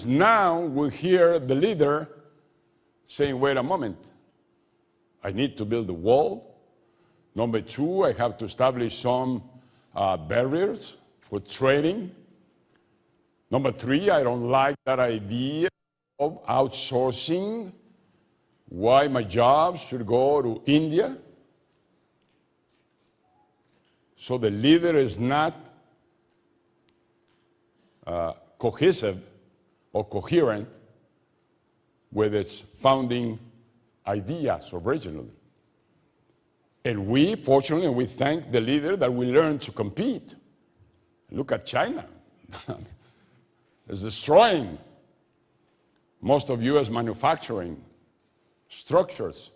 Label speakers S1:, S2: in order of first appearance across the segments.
S1: countries now will hear the leader saying, wait a moment, I need to build a wall. Number two, I have to establish some barriers for trading. Number three, I don't like that idea of outsourcing. Why my jobs should go to India? So the leader is not cohesive or coherent with its founding ideas originally. And we, fortunately, we thank the leader that we learned to compete. Look at China. It's destroying most of U.S. manufacturing structures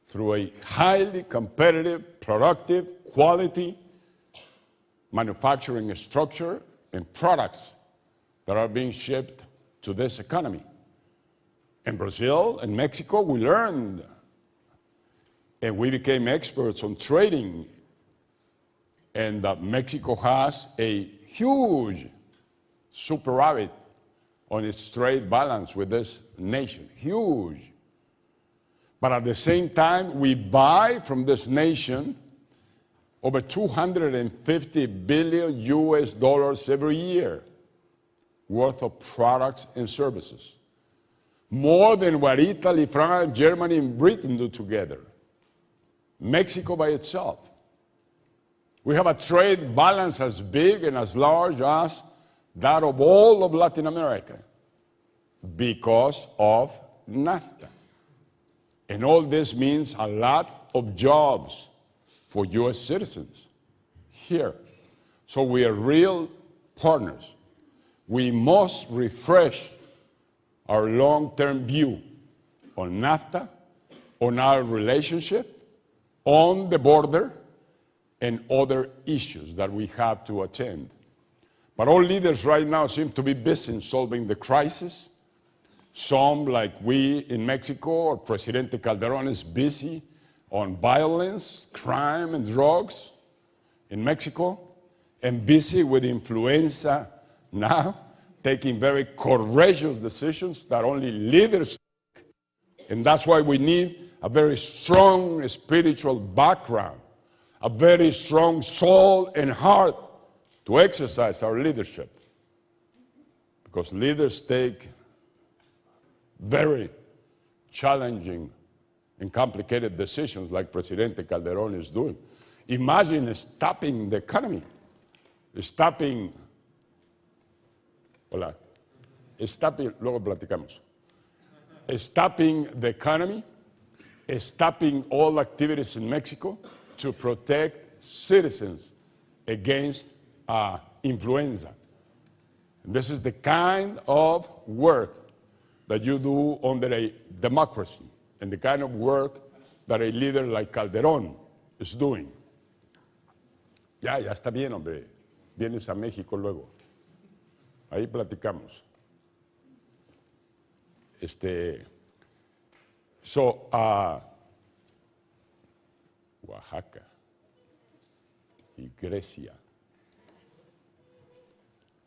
S1: through a highly competitive, productive, quality manufacturing structure and products that are being shipped to this economy. In Brazil and Mexico, we learned and we became experts on trading. And Mexico has a huge superávit on its trade balance with this nation, huge. But at the same time, we buy from this nation over $250 billion US every year worth of products and services. More than what Italy, France, Germany, and Britain do together. Mexico by itself. We have a trade balance as big and as large as that of all of Latin America because of NAFTA. And all this means a lot of jobs for U.S. citizens here. So we are real partners. We must refresh our long-term view on NAFTA, on our relationship, on the border, and other issues that we have to attend. But all leaders right now seem to be busy in solving the crisis. Some, like we in Mexico, or Presidente Calderón is busy on violence, crime, and drugs in Mexico, and busy with influenza now, taking very courageous decisions that only leaders take. And that's why we need a very strong spiritual background, a very strong soul and heart to exercise our leadership. Because leaders take very challenging and complicated decisions like Presidente Calderón is doing. Imagine stopping the economy, stopping luego platicamos. Stopping the economy, stopping all activities in Mexico to protect citizens against influenza. And this is the kind of work that you do under a democracy and the kind of work that a leader like Calderón is doing. Ya está bien, hombre. Vienes a México luego. Ahí platicamos. Oaxaca y Grecia.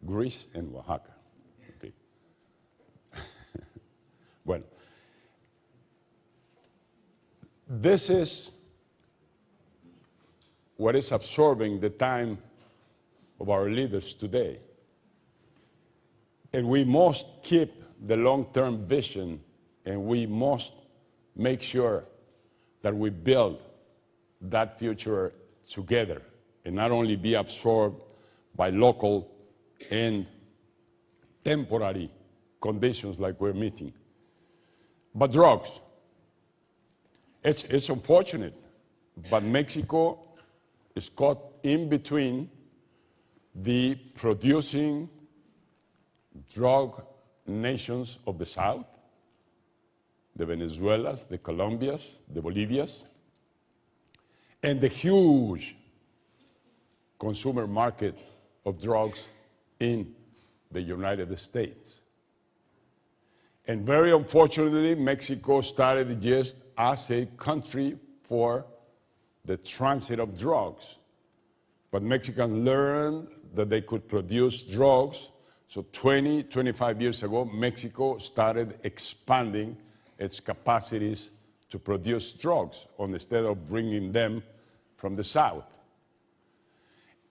S1: Greece and Oaxaca. Okay. Bueno, this is what is absorbing the time of our leaders today. And we must keep the long-term vision, and we must make sure that we build that future together and not only be absorbed by local and temporary conditions like we're meeting. But drugs, it's unfortunate, but Mexico is caught in between the producing drug nations of the South, the Venezuelas, the Colombias, the Bolivias, and the huge consumer market of drugs in the United States. And very unfortunately, Mexico started just as a country for the transit of drugs. But Mexicans learned that they could produce drugs So 20, 25 years ago, Mexico started expanding its capacities to produce drugs instead of bringing them from the South.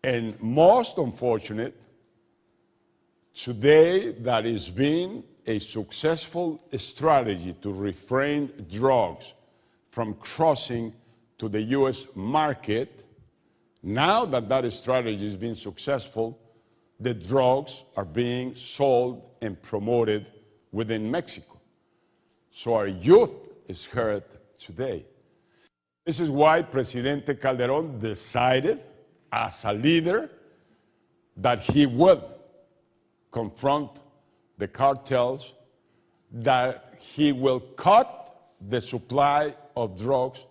S1: And most unfortunate, today that is being a successful strategy to refrain drugs from crossing to the U.S. market. Now that that strategy is being successful, the drugs are being sold and promoted within Mexico. So our youth is hurt today. This is why Presidente Calderón decided, as a leader, that he will confront the cartels, that he will cut the supply of drugs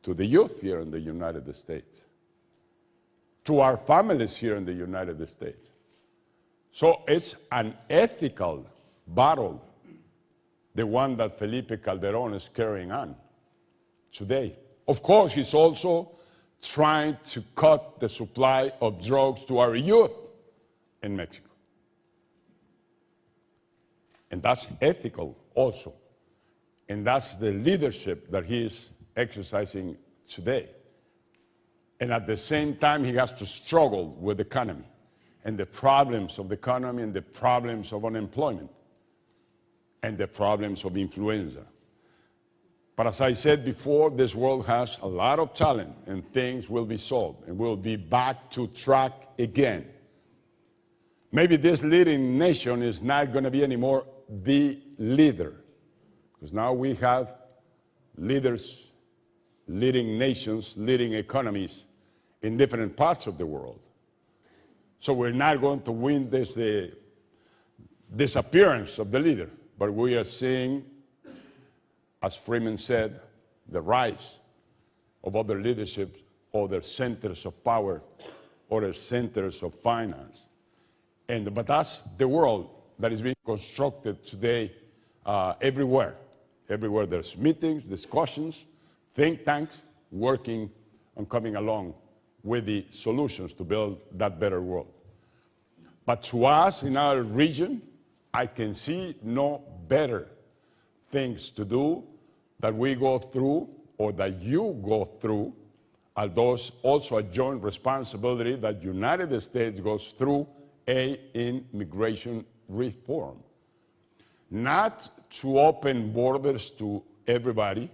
S1: to the youth here in the United States, to our families here in the United States. So it's an ethical battle, the one that Felipe Calderón is carrying on today. Of course, he's also trying to cut the supply of drugs to our youth in Mexico. And that's ethical also. And that's the leadership that he is exercising today. And at the same time, he has to struggle with the economy and the problems of the economy and the problems of unemployment and the problems of influenza. But as I said before, this world has a lot of talent and things will be solved and we'll be back to track again. Maybe this leading nation is not going to be anymore the leader, because now we have leaders, leading nations, leading economies in different parts of the world. So we're not going to win the disappearance of the leader, but we are seeing, as Freeman said, the rise of other leadership, other centers of power, other centers of finance. But that's the world that is being constructed today everywhere. Everywhere there's meetings, discussions, think tanks working on coming along with the solutions to build that better world. But to us in our region, I can see no better things to do that we go through or that you go through, although also a joint responsibility that the United States goes through immigration reform. Not to open borders to everybody,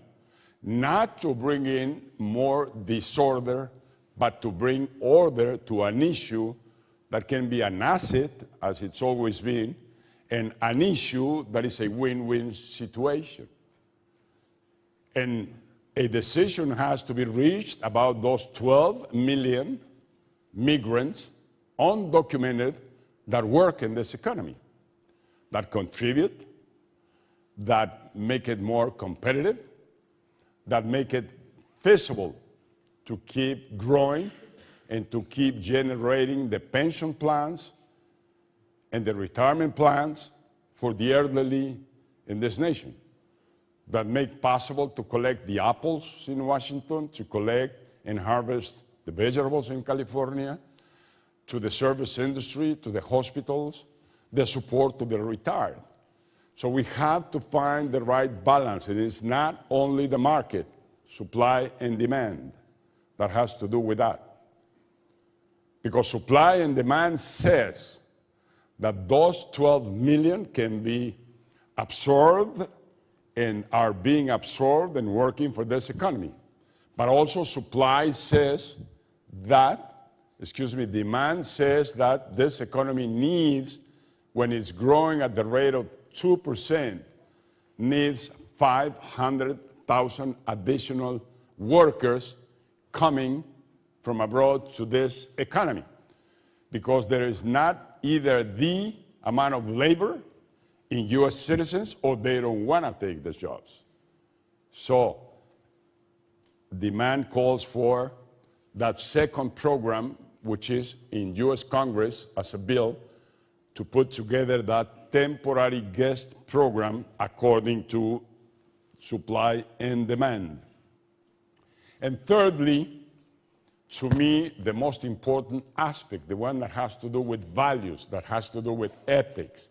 S1: not to bring in more disorder, but to bring order to an issue that can be an asset, as it's always been, and an issue that is a win-win situation. And a decision has to be reached about those 12 million migrants, undocumented, that work in this economy, that contribute, that make it more competitive, that make it feasible to keep growing and to keep generating the pension plans and the retirement plans for the elderly in this nation, that make possible to collect the apples in Washington, to collect and harvest the vegetables in California, to the service industry, to the hospitals, the support to the retired. So we have to find the right balance. It is not only the market, supply and demand, that has to do with that. Because supply and demand says that those 12 million can be absorbed and are being absorbed and working for this economy. But also supply says that, demand says that this economy needs, when it's growing at the rate of 2%, needs 500,000 additional workers coming from abroad to this economy, because there is not either the amount of labor in U.S. citizens or they don't want to take the jobs. So demand calls for that second program, which is in U.S. Congress as a bill, to put together that temporary guest program according to supply and demand. And thirdly, to me, the most important aspect, the one that has to do with values, that has to do with ethics,